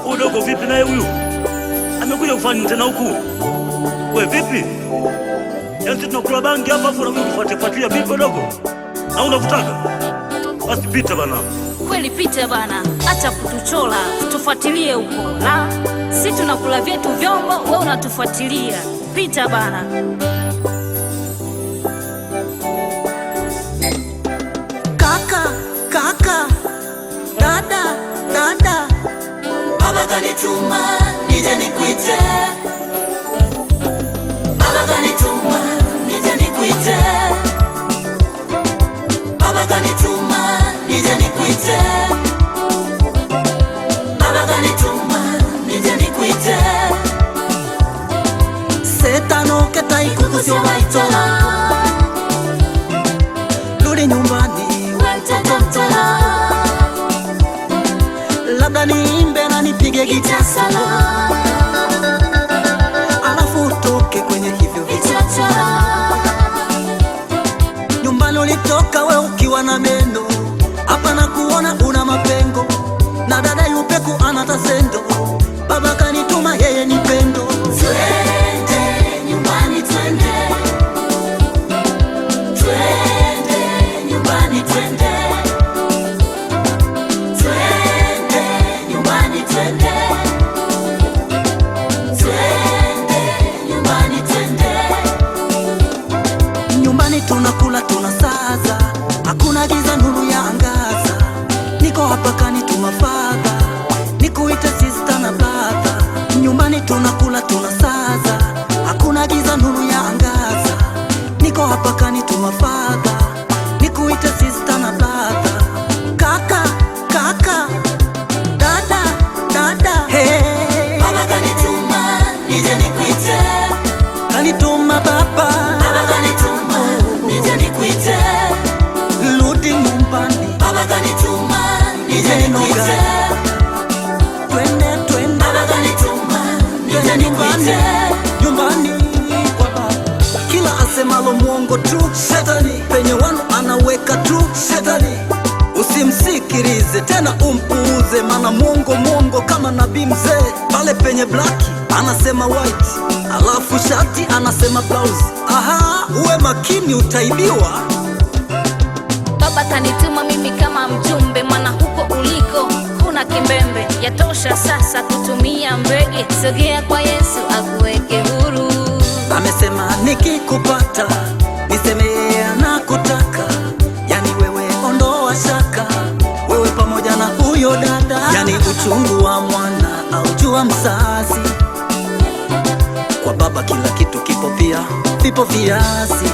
Udogo vipi naye huyu? Amekuja kufanya tena huku. Wewe vipi? Yaani tunakula bangi hapa afu na kufuatilia vipi dogo? Na unavutaka? Basi pita bana. Kweli pita bana. Acha kutuchola. Tufuatilie huko. Na sisi tunakula vyetu vyombo, wewe unatufuatilia. Pita bana. Kaka, dada, baba kanituma nije nikuite. Baba kanituma nije nikuite. Baba kanituma nije nikuite. Baba kanituma nije nikuite. Setano ketai kukusio waitola. Rudi nyumbani labda niimbe na nipige gitaa sala, alafu utoke kwenye hivyo vichachara. Nyumbani ulitoka we ukiwa na meno, hapa na kuona una mapengo, na dada yupeku anatasendo. Baba kanituma yeye ni pendo. Twende nyumbani twende, twende nyumbani twende. Tunakula tunasaza, hakuna giza nuru ya angaza. Niko hapa kanituma Father, nikuite sister na brother. Nyumbani tunakula tunasaza, hakuna giza nuru ya angaza. Niko hapa kanituma Father, nikuite sister na brother. Kaka, dada, hey. Baba kanituma nije nikuite. Kanituma baba. Rudi nyumbani. Baba kanituma nije nikuite. Twende. Baba kanituma nije nikuite. Nyumbani kwa baba. Kila asemalo mwongo tu Shetani, penye wanu anaweka tu Shetani. Usimsikilize tena umpuuze, mana mwongo kama nabii mzee. Pale penye black anasema white, alafu shati anasema blouse. Uwe makini utaibiwa. Baba kanituma mimi kama mjumbe, maana huko uliko kuna kimbembe. Yatosha sasa kutumia mbege, sogea kwa Yesu akuweke huru. Amesema nikikupata nisemee anakutaka, yani wewe ondoa shaka, wewe pamoja na huyo dada. Yani uchungu wa mwana aujua mzazi, kwa baba kila kitu kipo, pia vipo viasi.